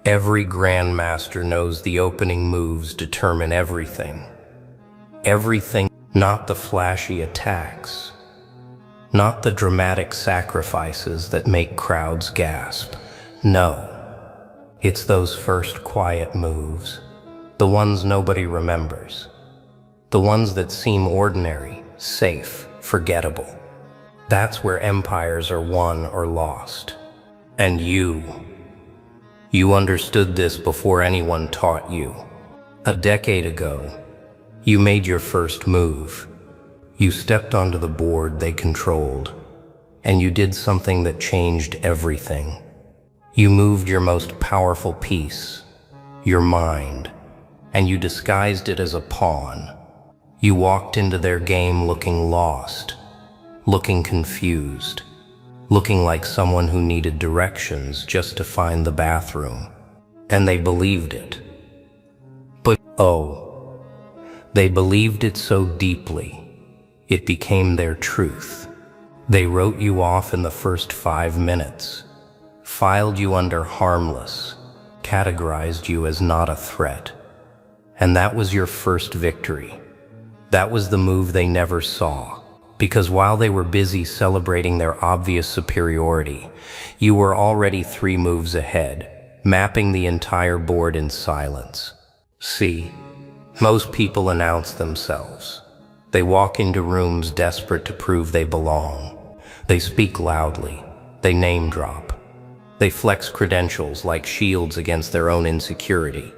Every grandmaster knows the opening moves determine everything. Everything, not the flashy attacks, not the dramatic sacrifices that make crowds gasp. No, it's those first quiet moves, the ones nobody remembers, the ones that seem ordinary, safe, forgettable. That's where empires are won or lost. And you understood this before anyone taught you. A decade ago, you made your first move. You stepped onto the board they controlled, and you did something that changed everything. You moved your most powerful piece, your mind, and you disguised it as a pawn. You walked into their game looking lost, looking confused, looking like someone who needed directions just to find the bathroom. And they believed it. But they believed it so deeply, it became their truth. They wrote you off in the first 5 minutes, filed you under harmless, categorized you as not a threat. And that was your first victory. That was the move they never saw. Because while they were busy celebrating their obvious superiority, you were already 3 moves ahead, mapping the entire board in silence. See, most people announce themselves. They walk into rooms desperate to prove they belong. They speak loudly. They name drop. They flex credentials like shields against their own insecurity.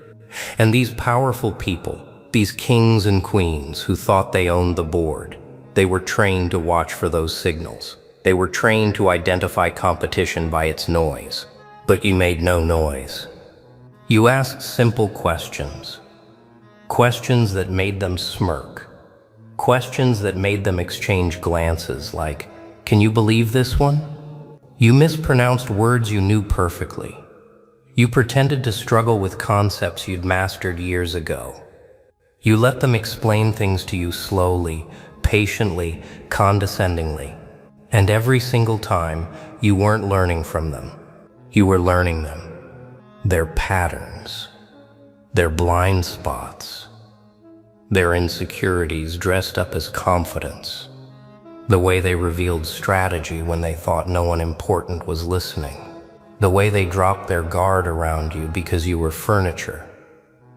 And these powerful people, these kings and queens who thought they owned the board, they were trained to watch for those signals. They were trained to identify competition by its noise. But you made no noise. You asked simple questions. Questions that made them smirk. Questions that made them exchange glances like, "Can you believe this one?" You mispronounced words you knew perfectly. You pretended to struggle with concepts you'd mastered years ago. You let them explain things to you slowly, patiently, condescendingly. And every single time, you weren't learning from them. You were learning them. Their patterns. Their blind spots. Their insecurities dressed up as confidence. The way they revealed strategy when they thought no one important was listening. The way they dropped their guard around you because you were furniture.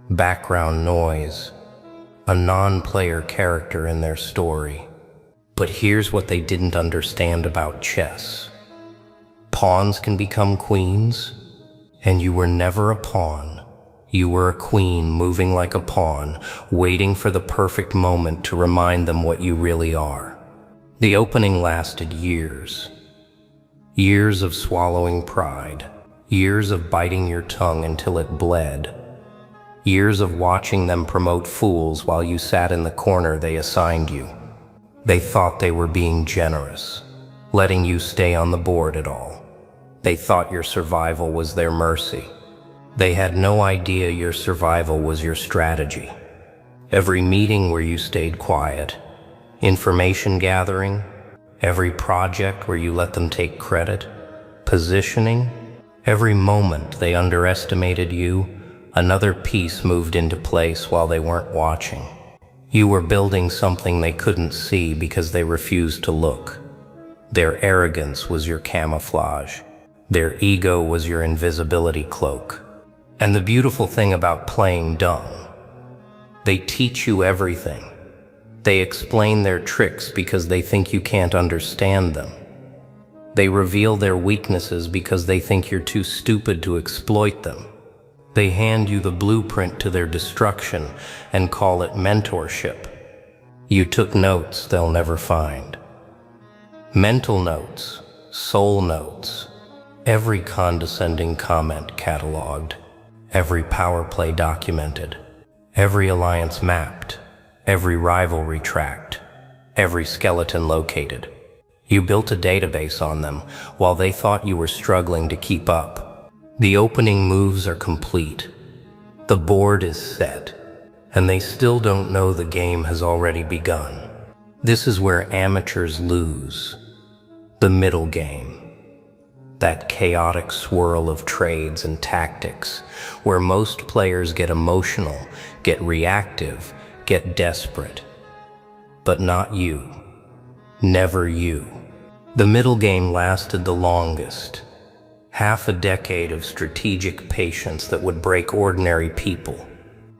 Background noise. A non-player character in their story. But here's what they didn't understand about chess. Pawns can become queens, and you were never a pawn. You were a queen moving like a pawn, waiting for the perfect moment to remind them what you really are. The opening lasted years. Years of swallowing pride. Years of biting your tongue until it bled. Years of watching them promote fools while you sat in the corner they assigned you. They thought they were being generous, letting you stay on the board at all. They thought your survival was their mercy. They had no idea your survival was your strategy. Every meeting where you stayed quiet, information gathering, every project where you let them take credit, positioning, every moment they underestimated you, another piece moved into place while they weren't watching. You were building something they couldn't see because they refused to look. Their arrogance was your camouflage. Their ego was your invisibility cloak. And the beautiful thing about playing dumb, they teach you everything. They explain their tricks because they think you can't understand them. They reveal their weaknesses because they think you're too stupid to exploit them. They hand you the blueprint to their destruction and call it mentorship. You took notes they'll never find. Mental notes, soul notes, every condescending comment cataloged, every power play documented, every alliance mapped, every rivalry tracked, every skeleton located. You built a database on them while they thought you were struggling to keep up. The opening moves are complete. The board is set, and they still don't know the game has already begun. This is where amateurs lose. The middle game. that chaotic swirl of trades and tactics, where most players get emotional, get reactive, get desperate. But not you. Never you. The middle game lasted the longest. Half a decade of strategic patience that would break ordinary people.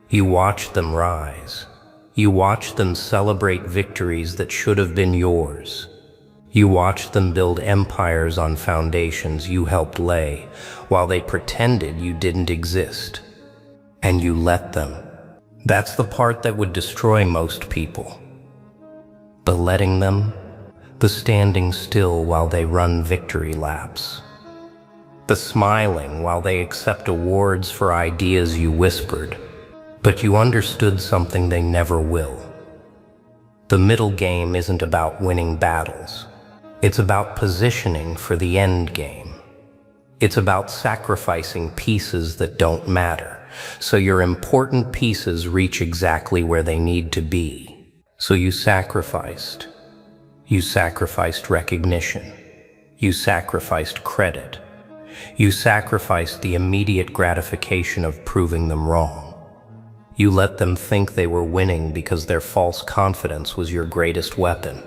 You watched them rise. You watched them celebrate victories that should have been yours. You watched them build empires on foundations you helped lay, while they pretended you didn't exist. And you let them. That's the part that would destroy most people. The letting them, the standing still while they run victory laps. The smiling while they accept awards for ideas you whispered, but you understood something they never will. The middle game isn't about winning battles. It's about positioning for the end game. It's about sacrificing pieces that don't matter, so your important pieces reach exactly where they need to be. So you sacrificed. You sacrificed recognition. You sacrificed credit. You sacrificed the immediate gratification of proving them wrong. You let them think they were winning because their false confidence was your greatest weapon.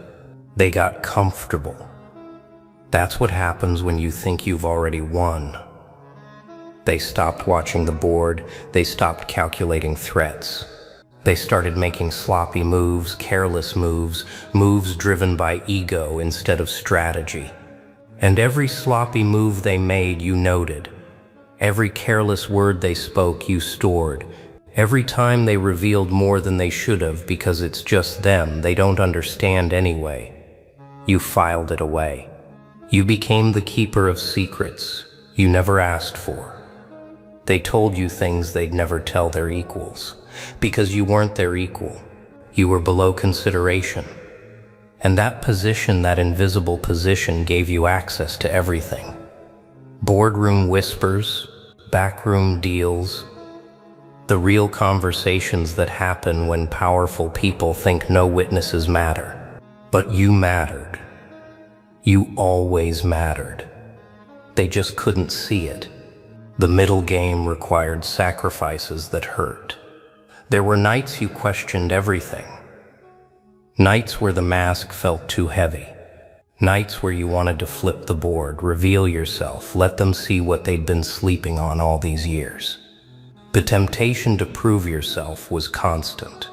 They got comfortable. That's what happens when you think you've already won. They stopped watching the board. They stopped calculating threats. They started making sloppy moves, careless moves, moves driven by ego instead of strategy. And every sloppy move they made, you noted. Every careless word they spoke, you stored. Every time they revealed more than they should have because it's just them, they don't understand anyway. You filed it away. You became the keeper of secrets you never asked for. They told you things they'd never tell their equals, because you weren't their equal. You were below consideration. And that position, that invisible position, gave you access to everything. Boardroom whispers, backroom deals, the real conversations that happen when powerful people think no witnesses matter. But you mattered. You always mattered. They just couldn't see it. The middle game required sacrifices that hurt. There were nights you questioned everything. Nights where the mask felt too heavy. Nights where you wanted to flip the board, reveal yourself, let them see what they'd been sleeping on all these years. The temptation to prove yourself was constant.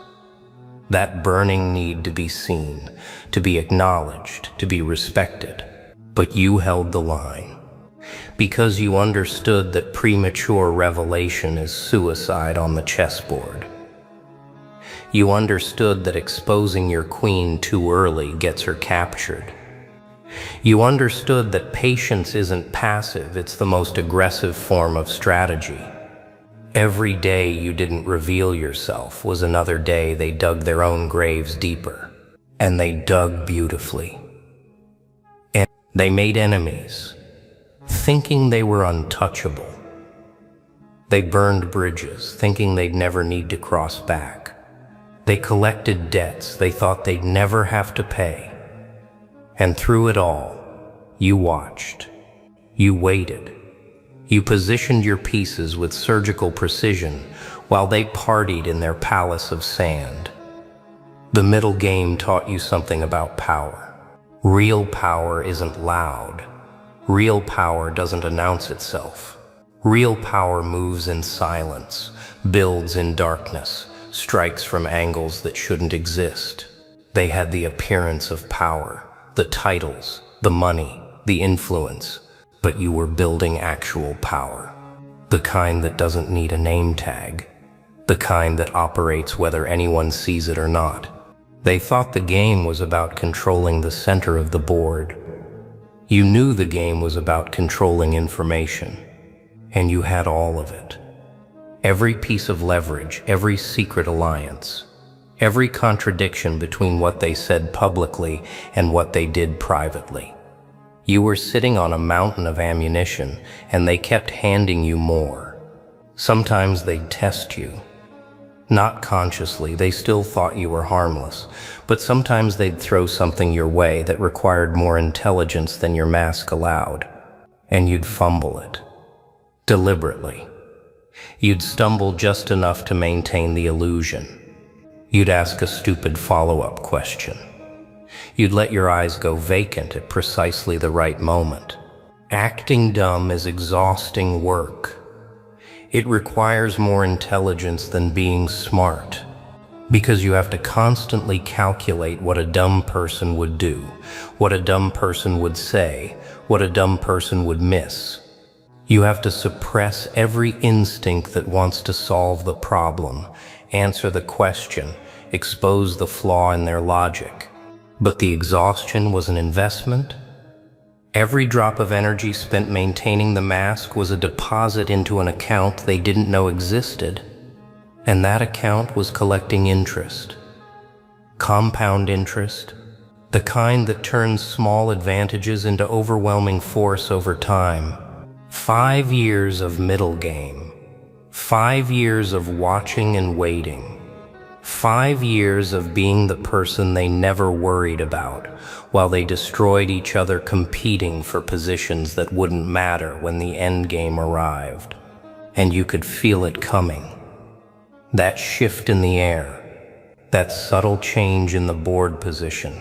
That burning need to be seen, to be acknowledged, to be respected. But you held the line. Because you understood that premature revelation is suicide on the chessboard. You understood that exposing your queen too early gets her captured. You understood that patience isn't passive, it's the most aggressive form of strategy. Every day you didn't reveal yourself was another day they dug their own graves deeper. And they dug beautifully. And they made enemies, thinking they were untouchable. They burned bridges, thinking they'd never need to cross back. They collected debts they thought they'd never have to pay. And through it all, you watched. You waited. You positioned your pieces with surgical precision while they partied in their palace of sand. The middle game taught you something about power. Real power isn't loud. Real power doesn't announce itself. Real power moves in silence, builds in darkness, strikes from angles that shouldn't exist. They had the appearance of power, the titles, the money, the influence, but you were building actual power. The kind that doesn't need a name tag. The kind that operates whether anyone sees it or not. They thought the game was about controlling the center of the board. You knew the game was about controlling information, and you had all of it. Every piece of leverage, every secret alliance, every contradiction between what they said publicly and what they did privately. You were sitting on a mountain of ammunition, and they kept handing you more. Sometimes they'd test you. Not consciously, they still thought you were harmless, but sometimes they'd throw something your way that required more intelligence than your mask allowed. and you'd fumble it. Deliberately. You'd stumble just enough to maintain the illusion. You'd ask a stupid follow-up question. You'd let your eyes go vacant at precisely the right moment. Acting dumb is exhausting work. It requires more intelligence than being smart, because you have to constantly calculate what a dumb person would do, what a dumb person would say, what a dumb person would miss. You have to suppress every instinct that wants to solve the problem, answer the question, expose the flaw in their logic. But the exhaustion was an investment. Every drop of energy spent maintaining the mask was a deposit into an account they didn't know existed, and that account was collecting interest. Compound interest, the kind that turns small advantages into overwhelming force over time. 5 years of middle game, 5 years of watching and waiting, 5 years of being the person they never worried about, while they destroyed each other competing for positions that wouldn't matter when the end game arrived. And you could feel it coming. That shift in the air, that subtle change in the board position,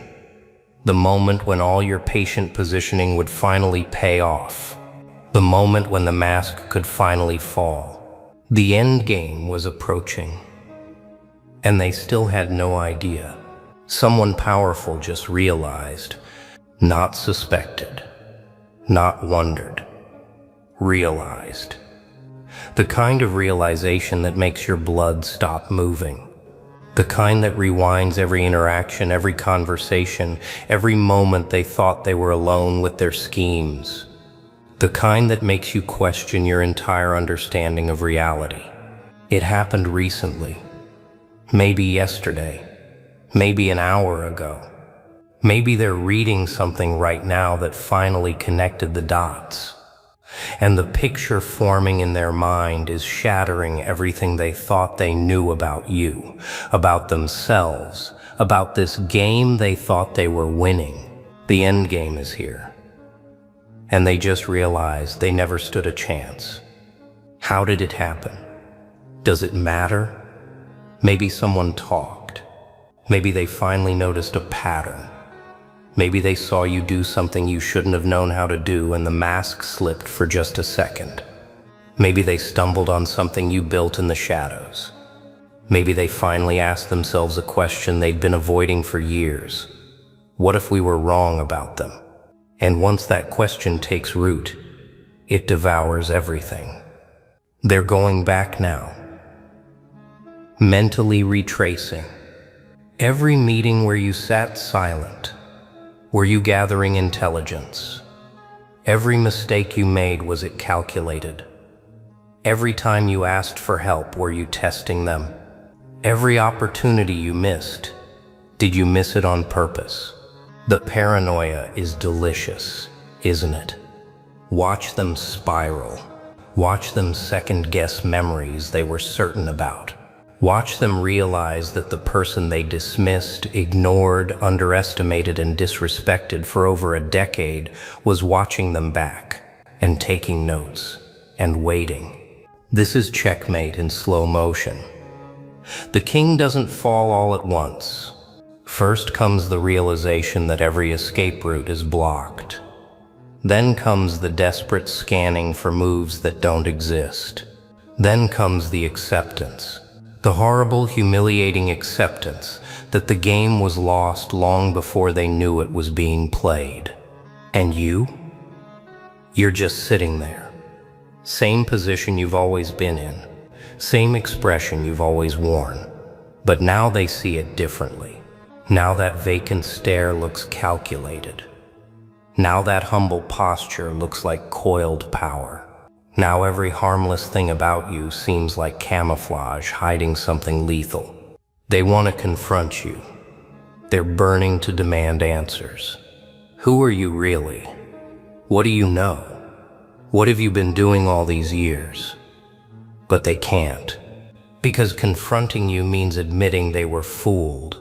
the moment when all your patient positioning would finally pay off, the moment when the mask could finally fall. The end game was approaching, and they still had no idea. Someone powerful just realized, not suspected, not wondered, realized. The kind of realization that makes your blood stop moving. The kind that rewinds every interaction, every conversation, every moment they thought they were alone with their schemes. The kind that makes you question your entire understanding of reality. It happened recently. Maybe yesterday. Maybe an hour ago. Maybe they're reading something right now that finally connected the dots. And the picture forming in their mind is shattering everything they thought they knew about you, about themselves, about this game they thought they were winning. The end game is here. And they just realized they never stood a chance. How did it happen? Does it matter? Maybe someone talked. Maybe they finally noticed a pattern. Maybe they saw you do something you shouldn't have known how to do and the mask slipped for just a second. Maybe they stumbled on something you built in the shadows. Maybe they finally asked themselves a question they'd been avoiding for years. What if we were wrong about them? And once that question takes root, it devours everything. They're going back now. Mentally retracing. Every meeting where you sat silent. Were you gathering intelligence? Every mistake you made, was it calculated? Every time you asked for help, were you testing them? Every opportunity you missed, did you miss it on purpose? The paranoia is delicious, isn't it? Watch them spiral. Watch them second-guess memories they were certain about. Watch them realize that the person they dismissed, ignored, underestimated, and disrespected for over a decade was watching them back, and taking notes, and waiting. This is checkmate in slow motion. The king doesn't fall all at once. First comes the realization that every escape route is blocked. Then comes the desperate scanning for moves that don't exist. Then comes the acceptance. The horrible, humiliating acceptance that the game was lost long before they knew it was being played. And you? You're just sitting there. Same position you've always been in. Same expression you've always worn. But now they see it differently. Now that vacant stare looks calculated. Now that humble posture looks like coiled power. Now every harmless thing about you seems like camouflage hiding something lethal. They want to confront you. They're burning to demand answers. Who are you really? What do you know? What have you been doing all these years? But they can't. Because confronting you means admitting they were fooled.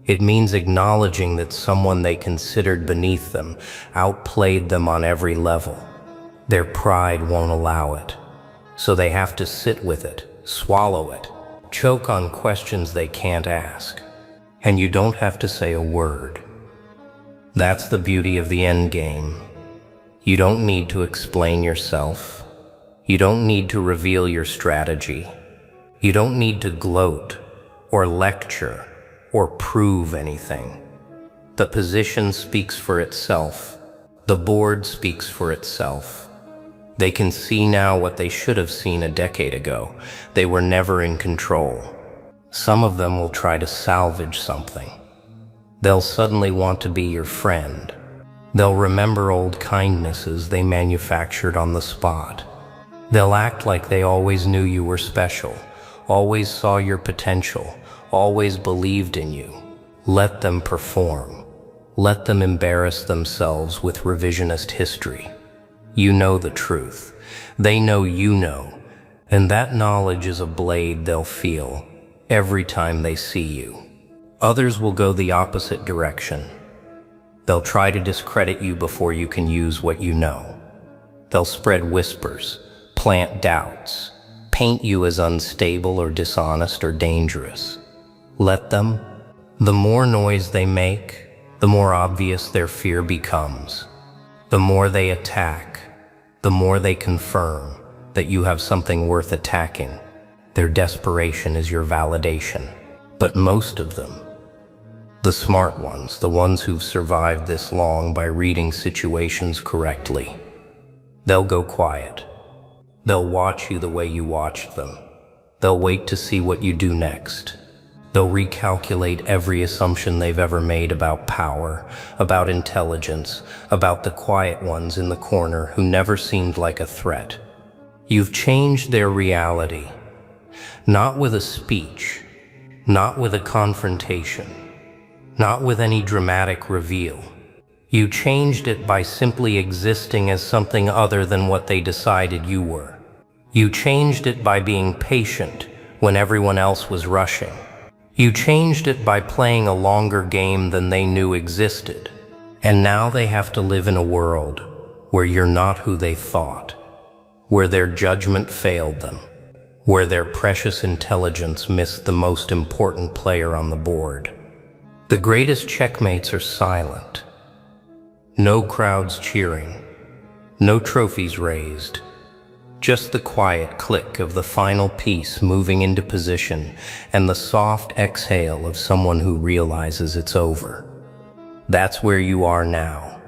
It means acknowledging that someone they considered beneath them outplayed them on every level. Their pride won't allow it, so they have to sit with it, swallow it, choke on questions they can't ask. And you don't have to say a word. That's the beauty of the end game. You don't need to explain yourself. You don't need to reveal your strategy. You don't need to gloat or lecture or prove anything. The position speaks for itself. The board speaks for itself. They can see now what they should have seen a decade ago. They were never in control. Some of them will try to salvage something. They'll suddenly want to be your friend. They'll remember old kindnesses they manufactured on the spot. They'll act like they always knew you were special, always saw your potential, always believed in you. Let them perform. Let them embarrass themselves with revisionist history. You know the truth. They know you know, and that knowledge is a blade they'll feel every time they see you. Others will go the opposite direction. They'll try to discredit you before you can use what you know. They'll spread whispers, plant doubts, paint you as unstable or dishonest or dangerous. Let them. The more noise they make, the more obvious their fear becomes. The more they attack, the more they confirm that you have something worth attacking. Their desperation is your validation. But most of them, the smart ones, the ones who've survived this long by reading situations correctly, they'll go quiet. They'll watch you the way you watched them. They'll wait to see what you do next. They'll recalculate every assumption they've ever made about power, about intelligence, about the quiet ones in the corner who never seemed like a threat. You've changed their reality, not with a speech, not with a confrontation, not with any dramatic reveal. You changed it by simply existing as something other than what they decided you were. You changed it by being patient when everyone else was rushing. You changed it by playing a longer game than they knew existed. And now they have to live in a world where you're not who they thought, where their judgment failed them, where their precious intelligence missed the most important player on the board. The greatest checkmates are silent. No crowds cheering, no trophies raised. Just the quiet click of the final piece moving into position and the soft exhale of someone who realizes it's over. That's where you are now,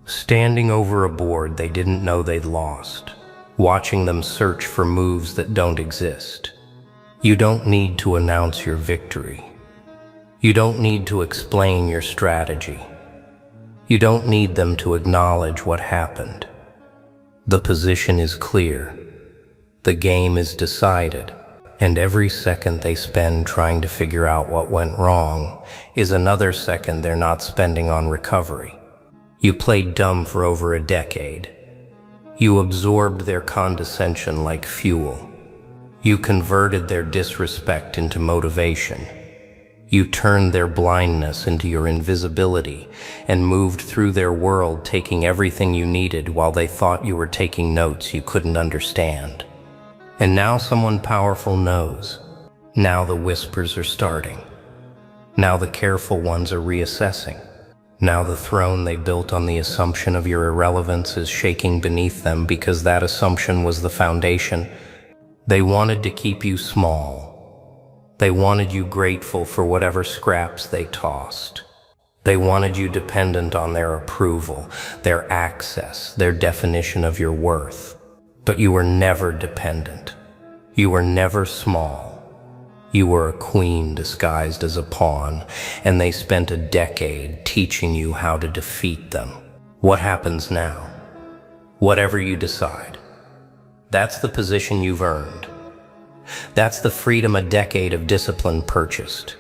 standing over a board they didn't know they'd lost, watching them search for moves that don't exist. You don't need to announce your victory. You don't need to explain your strategy. You don't need them to acknowledge what happened. The position is clear. The game is decided. And every second they spend trying to figure out what went wrong is another second they're not spending on recovery. You played dumb for over a decade. You absorbed their condescension like fuel. You converted their disrespect into motivation. You turned their blindness into your invisibility and moved through their world taking everything you needed while they thought you were taking notes you couldn't understand. And now someone powerful knows. Now the whispers are starting. Now the careful ones are reassessing. Now the throne they built on the assumption of your irrelevance is shaking beneath them because that assumption was the foundation. They wanted to keep you small. They wanted you grateful for whatever scraps they tossed. They wanted you dependent on their approval, their access, their definition of your worth. But you were never dependent. You were never small. You were a queen disguised as a pawn, and they spent a decade teaching you how to defeat them. What happens now? Whatever you decide. That's the position you've earned. That's the freedom a decade of discipline purchased.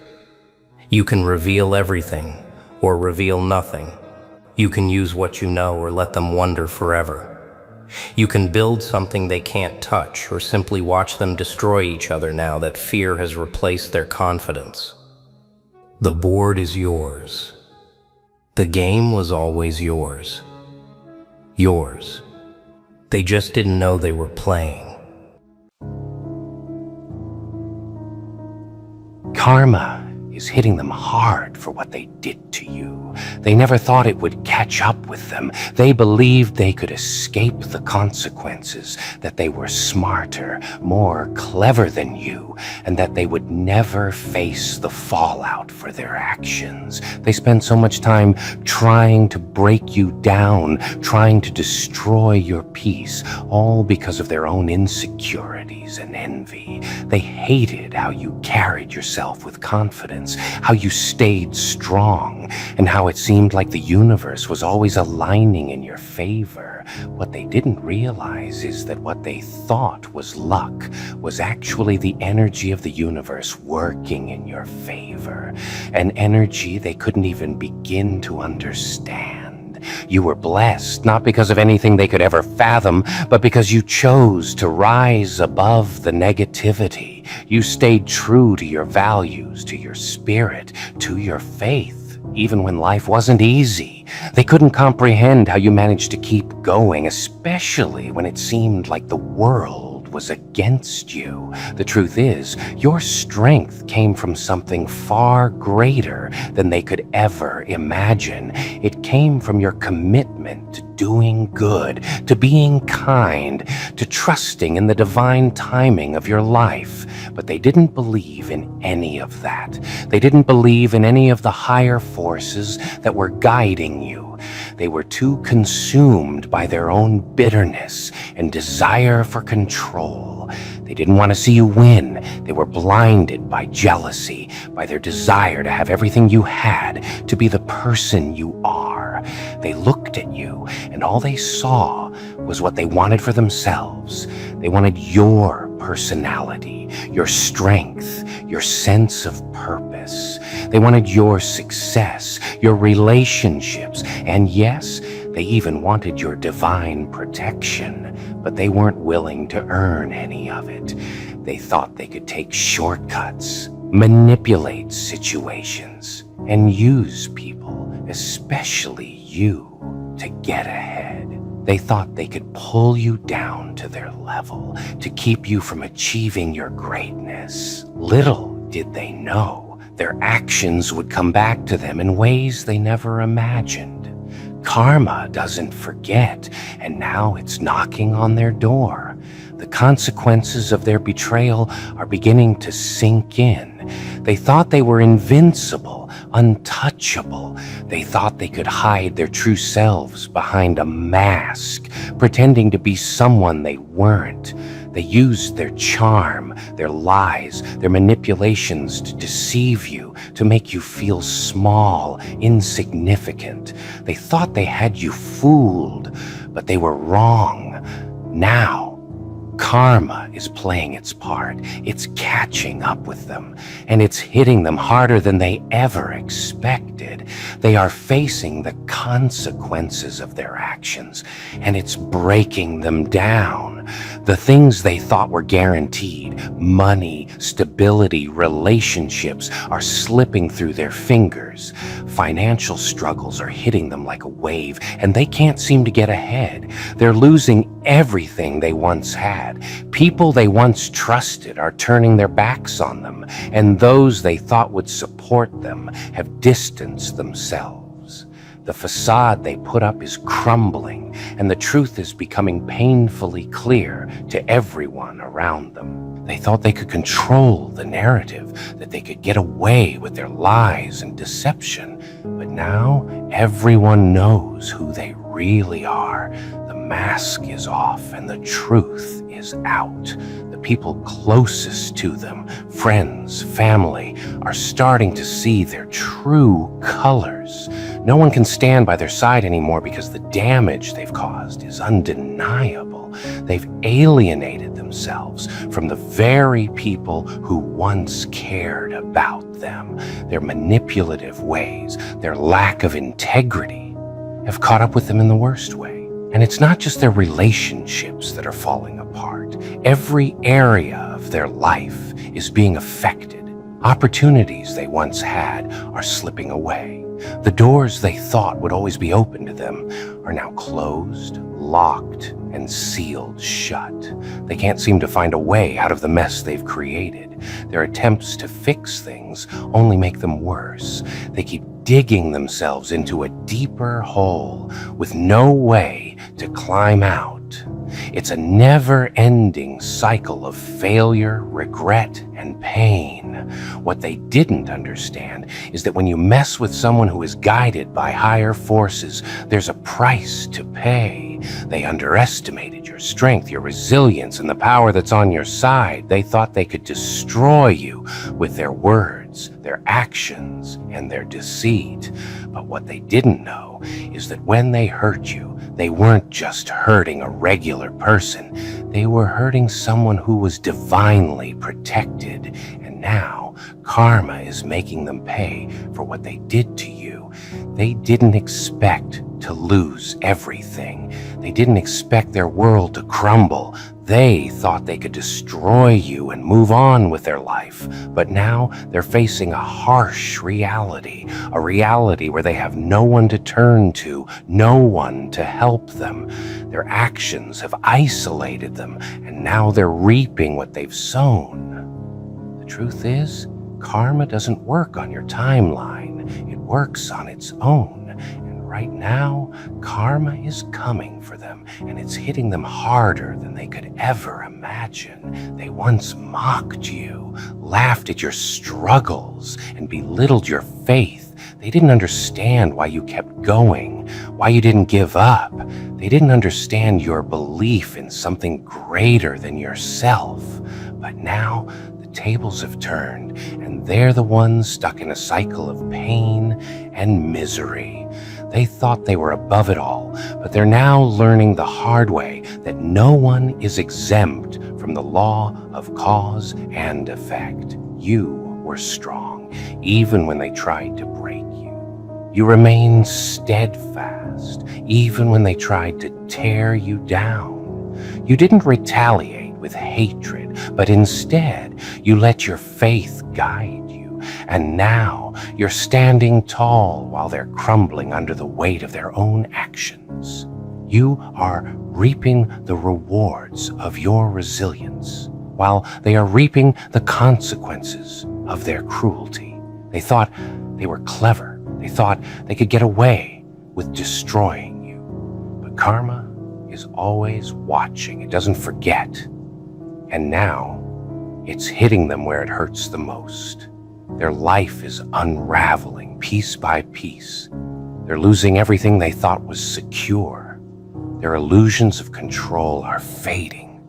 You can reveal everything or reveal nothing. You can use what you know or let them wonder forever. You can build something they can't touch or simply watch them destroy each other now that fear has replaced their confidence. The board is yours. The game was always yours. Yours. They just didn't know they were playing. Karma is hitting them hard for what they did to you. They never thought it would catch up with them. They believed they could escape the consequences, that they were smarter, more clever than you, and that they would never face the fallout for their actions. They spent so much time trying to break you down, trying to destroy your peace, all because of their own insecurities and envy. They hated how you carried yourself with confidence, how you stayed strong, and how it seemed like the universe was always aligning in your favor. What they didn't realize is that what they thought was luck was actually the energy of the universe working in your favor, an energy they couldn't even begin to understand. You were blessed, not because of anything they could ever fathom, but because you chose to rise above the negativity. You stayed true to your values, to your spirit, to your faith, even when life wasn't easy. They couldn't comprehend how you managed to keep going, especially when it seemed like the world was against you. The truth is, your strength came from something far greater than they could ever imagine. It came from your commitment to doing good, to being kind, to trusting in the divine timing of your life. But they didn't believe in any of that. They didn't believe in any of the higher forces that were guiding you. They were too consumed by their own bitterness and desire for control. They didn't want to see you win. They were blinded by jealousy, by their desire to have everything you had, to be the person you are. They looked at you, and all they saw was what they wanted for themselves. They wanted your personality, your strength, your sense of purpose. They wanted your success, your relationships, and yes, they even wanted your divine protection, but they weren't willing to earn any of it. They thought they could take shortcuts, manipulate situations, and use people, especially you, to get ahead. They thought they could pull you down to their level, to keep you from achieving your greatness. Little did they know, their actions would come back to them in ways they never imagined. Karma doesn't forget, and now it's knocking on their door. The consequences of their betrayal are beginning to sink in. They thought they were invincible, untouchable. They thought they could hide their true selves behind a mask, pretending to be someone they weren't. They used their charm, their lies, their manipulations to deceive you, to make you feel small, insignificant. They thought they had you fooled, but they were wrong. Now, karma is playing its part. It's catching up with them, and it's hitting them harder than they ever expected. They are facing the consequences of their actions, and it's breaking them down. The things they thought were guaranteed, money, stability, relationships, are slipping through their fingers. Financial struggles are hitting them like a wave, and they can't seem to get ahead. They're losing everything they once had. People they once trusted are turning their backs on them, and those they thought would support them have distanced themselves. The facade they put up is crumbling, and the truth is becoming painfully clear to everyone around them. They thought they could control the narrative, that they could get away with their lies and deception, but now everyone knows who they really are. The mask is off and the truth is out. The people closest to them, friends, family, are starting to see their true colors. No one can stand by their side anymore because the damage they've caused is undeniable. They've alienated themselves from the very people who once cared about them. Their manipulative ways, their lack of integrity, have caught up with them in the worst way. And it's not just their relationships that are falling apart. Every area of their life is being affected. Opportunities they once had are slipping away. The doors they thought would always be open to them are now closed, locked, and sealed shut. They can't seem to find a way out of the mess they've created. Their attempts to fix things only make them worse. They keep digging themselves into a deeper hole with no way to climb out. It's a never-ending cycle of failure, regret, and pain. What they didn't understand is that when you mess with someone who is guided by higher forces, there's a price to pay. They underestimated your strength, your resilience, and the power that's on your side. They thought they could destroy you with their words, their actions, and their deceit. But what they didn't know is that when they hurt you, they weren't just hurting a regular person. They were hurting someone who was divinely protected. And now, karma is making them pay for what they did to you. They didn't expect to lose everything. They didn't expect their world to crumble. They thought they could destroy you and move on with their life. But now they're facing a harsh reality, a reality where they have no one to turn to, no one to help them. Their actions have isolated them, and now they're reaping what they've sown. The truth is, karma doesn't work on your timeline. It works on its own. Right now, karma is coming for them, and it's hitting them harder than they could ever imagine. They once mocked you, laughed at your struggles, and belittled your faith. They didn't understand why you kept going, why you didn't give up. They didn't understand your belief in something greater than yourself. But now, the tables have turned, and they're the ones stuck in a cycle of pain and misery. They thought they were above it all, but they're now learning the hard way that no one is exempt from the law of cause and effect. You were strong, even when they tried to break you. You remained steadfast, even when they tried to tear you down. You didn't retaliate with hatred, but instead, you let your faith guide you. And now you're standing tall while they're crumbling under the weight of their own actions. You are reaping the rewards of your resilience, while they are reaping the consequences of their cruelty. They thought they were clever. They thought they could get away with destroying you. But karma is always watching. It doesn't forget. And now it's hitting them where it hurts the most. Their life is unraveling piece by piece. They're losing everything they thought was secure. Their illusions of control are fading,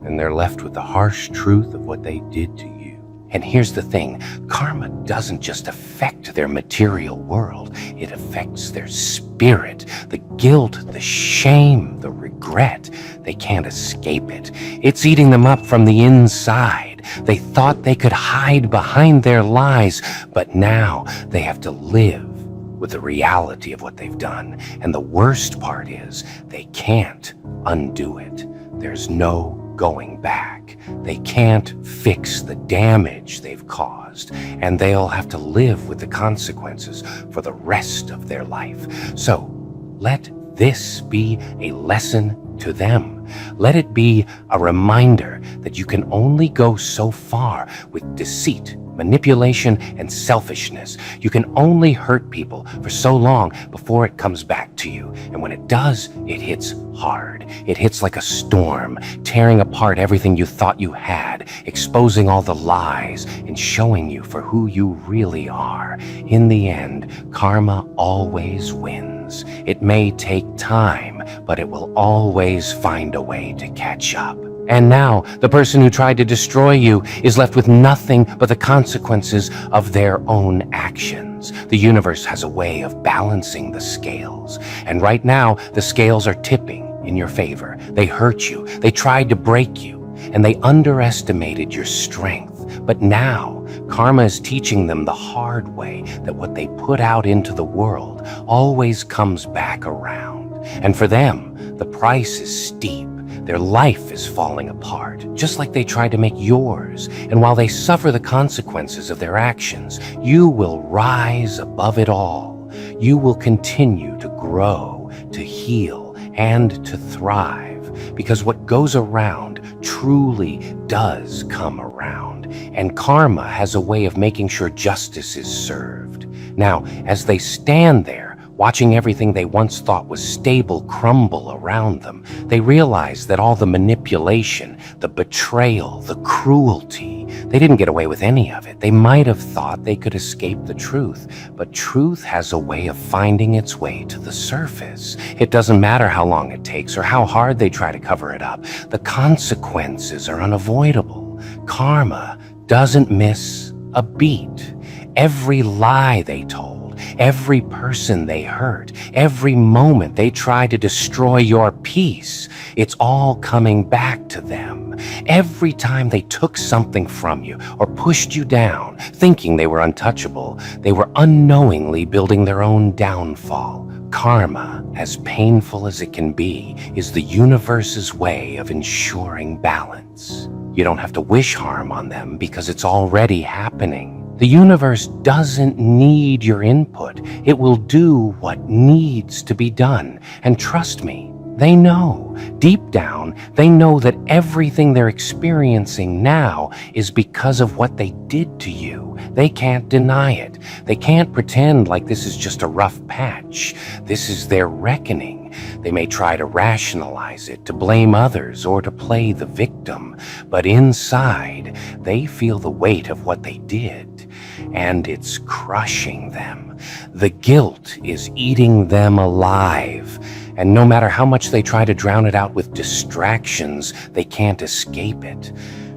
and they're left with the harsh truth of what they did to you. And here's the thing, karma doesn't just affect their material world, it affects their spirit, the guilt, the shame, the regret. They can't escape it. It's eating them up from the inside. They thought they could hide behind their lies, but now they have to live with the reality of what they've done. And the worst part is, they can't undo it. There's no going back. They can't fix the damage they've caused, and they'll have to live with the consequences for the rest of their life. So let this be a lesson to them. Let it be a reminder that you can only go so far with deceit, manipulation, and selfishness. You can only hurt people for so long before it comes back to you. And when it does, it hits hard. It hits like a storm, tearing apart everything you thought you had, exposing all the lies, and showing you for who you really are. In the end, karma always wins. It may take time, but it will always find a way to catch up. And now, the person who tried to destroy you is left with nothing but the consequences of their own actions. The universe has a way of balancing the scales. And right now, the scales are tipping in your favor. They hurt you. They tried to break you. And they underestimated your strength. But now, karma is teaching them the hard way that what they put out into the world always comes back around. And for them, the price is steep. Their life is falling apart, just like they tried to make yours. And while they suffer the consequences of their actions, you will rise above it all. You will continue to grow, to heal, heal and to thrive, because what goes around truly does come around, and karma has a way of making sure justice is served. Now, as they stand there, watching everything they once thought was stable crumble around them, they realize that all the manipulation, the betrayal, the cruelty, they didn't get away with any of it. They might have thought they could escape the truth, but truth has a way of finding its way to the surface. It doesn't matter how long it takes or how hard they try to cover it up. The consequences are unavoidable. Karma doesn't miss a beat. Every lie they told, every person they hurt, every moment they try to destroy your peace, it's all coming back to them. Every time they took something from you or pushed you down, thinking they were untouchable, they were unknowingly building their own downfall. Karma, as painful as it can be, is the universe's way of ensuring balance. You don't have to wish harm on them because it's already happening. The universe doesn't need your input. It will do what needs to be done. And trust me, they know. Deep down, they know that everything they're experiencing now is because of what they did to you. They can't deny it. They can't pretend like this is just a rough patch. This is their reckoning. They may try to rationalize it, to blame others, or to play the victim. But inside, they feel the weight of what they did, and it's crushing them. The guilt is eating them alive. And no matter how much they try to drown it out with distractions, they can't escape it.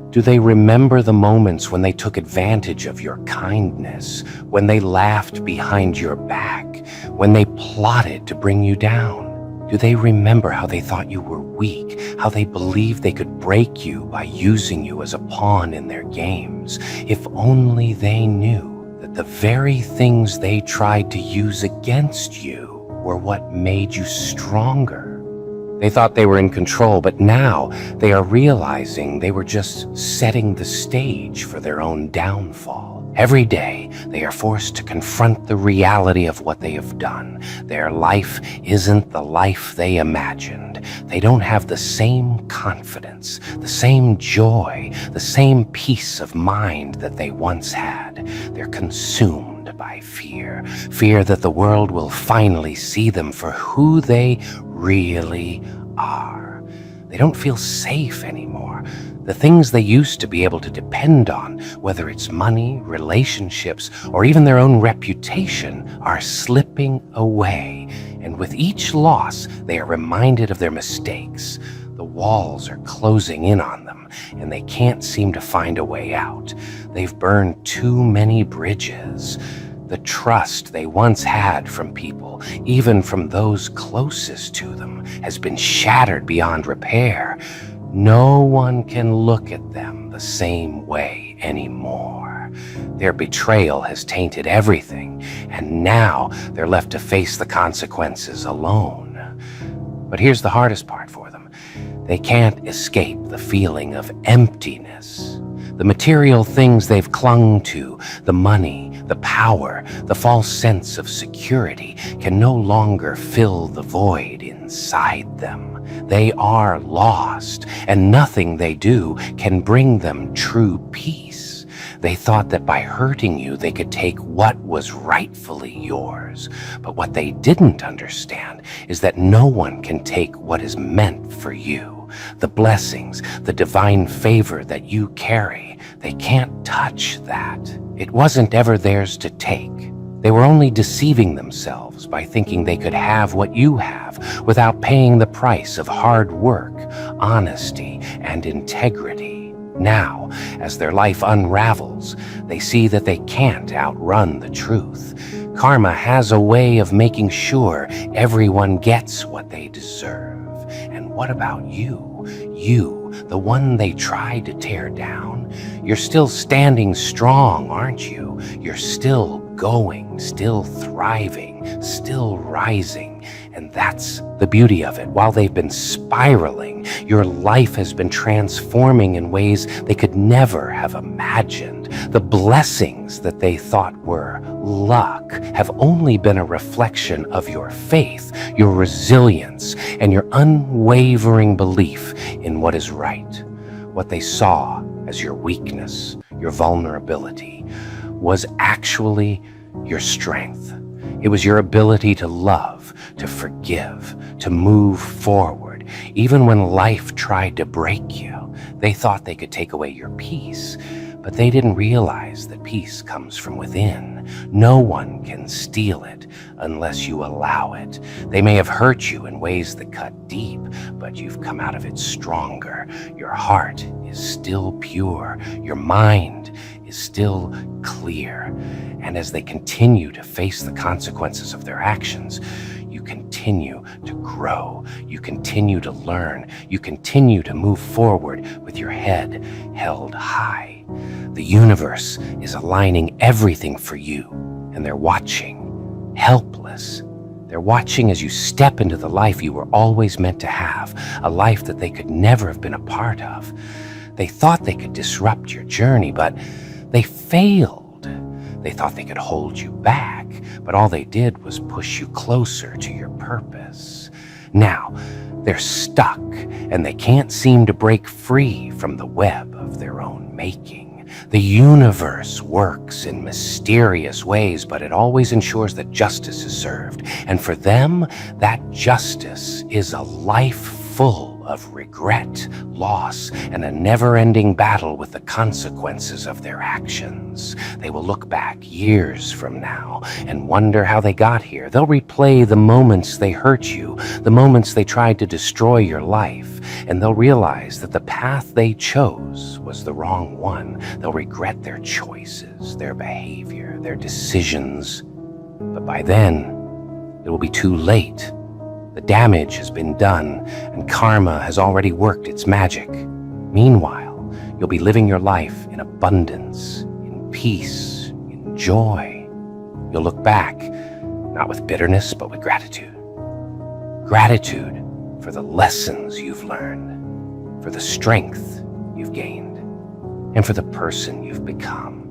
Do they remember the moments when they took advantage of your kindness, when they laughed behind your back, when they plotted to bring you down? Do they remember how they thought you were weak, how they believed they could break you by using you as a pawn in their games? If only they knew that the very things they tried to use against you were what made you stronger. They thought they were in control, but now they are realizing they were just setting the stage for their own downfall. Every day, they are forced to confront the reality of what they have done. Their life isn't the life they imagined. They don't have the same confidence, the same joy, the same peace of mind that they once had. They're consumed by fear. Fear that the world will finally see them for who they really are. They don't feel safe anymore. The things they used to be able to depend on, whether it's money, relationships, or even their own reputation, are slipping away. And with each loss, they are reminded of their mistakes. The walls are closing in on them, and they can't seem to find a way out. They've burned too many bridges. The trust they once had from people, even from those closest to them, has been shattered beyond repair. No one can look at them the same way anymore. Their betrayal has tainted everything, and now they're left to face the consequences alone. But here's the hardest part for them. They can't escape the feeling of emptiness. The material things they've clung to, the money, the power, the false sense of security, can no longer fill the void inside them. They are lost, and nothing they do can bring them true peace. They thought that by hurting you, they could take what was rightfully yours. But what they didn't understand is that no one can take what is meant for you. The blessings, the divine favor that you carry, they can't touch that. It wasn't ever theirs to take. They were only deceiving themselves by thinking they could have what you have without paying the price of hard work, honesty, and integrity. Now, as their life unravels, they see that they can't outrun the truth. Karma has a way of making sure everyone gets what they deserve. And what about you? You, the one they tried to tear down? You're still standing strong, aren't you? You're still going, still thriving, still rising. And that's the beauty of it. While they've been spiraling, your life has been transforming in ways they could never have imagined. The blessings that they thought were luck have only been a reflection of your faith, your resilience, and your unwavering belief in what is right. What they saw as your weakness, your vulnerability, was actually your strength. It was your ability to love, to forgive, to move forward. Even when life tried to break you, they thought they could take away your peace, but they didn't realize that peace comes from within. No one can steal it unless you allow it. They may have hurt you in ways that cut deep, but you've come out of it stronger. Your heart is still pure. Your mind is still clear. And as they continue to face the consequences of their actions, you continue to grow. You continue to learn. You continue to move forward with your head held high. The universe is aligning everything for you, and they're watching, helpless. They're watching as you step into the life you were always meant to have, a life that they could never have been a part of. They thought they could disrupt your journey, but they failed. They thought they could hold you back, but all they did was push you closer to your purpose. Now, they're stuck, and they can't seem to break free from the web of their own making. The universe works in mysterious ways, but it always ensures that justice is served. And for them, that justice is a life full of regret, loss, and a never-ending battle with the consequences of their actions. They will look back years from now and wonder how they got here. They'll replay the moments they hurt you, the moments they tried to destroy your life, and they'll realize that the path they chose was the wrong one. They'll regret their choices, their behavior, their decisions. But by then, it will be too late. The damage has been done, and karma has already worked its magic. Meanwhile, you'll be living your life in abundance, in peace, in joy. You'll look back, not with bitterness, but with gratitude. Gratitude for the lessons you've learned, for the strength you've gained, and for the person you've become.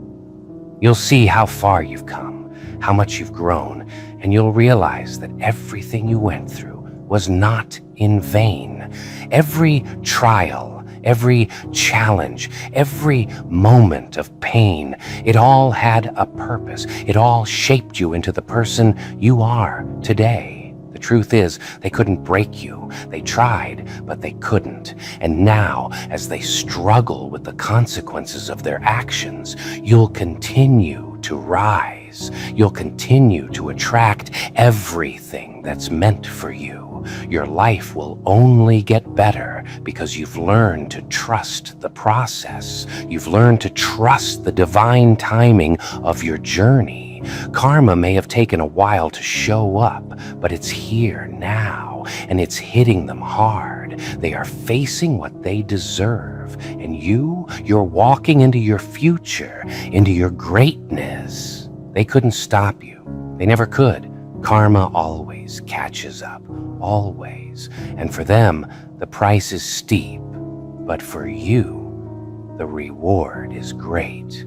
You'll see how far you've come, how much you've grown, and you'll realize that everything you went through was not in vain. Every trial, every challenge, every moment of pain, it all had a purpose. It all shaped you into the person you are today. The truth is, they couldn't break you. They tried, but they couldn't. And now, as they struggle with the consequences of their actions, you'll continue to rise. You'll continue to attract everything that's meant for you. Your life will only get better because you've learned to trust the process. You've learned to trust the divine timing of your journey. Karma may have taken a while to show up, but it's here now, and it's hitting them hard. They are facing what they deserve, and you're walking into your future, into your greatness. They couldn't stop you. They never could. Karma always catches up, always. And for them, the price is steep, but for you, the reward is great.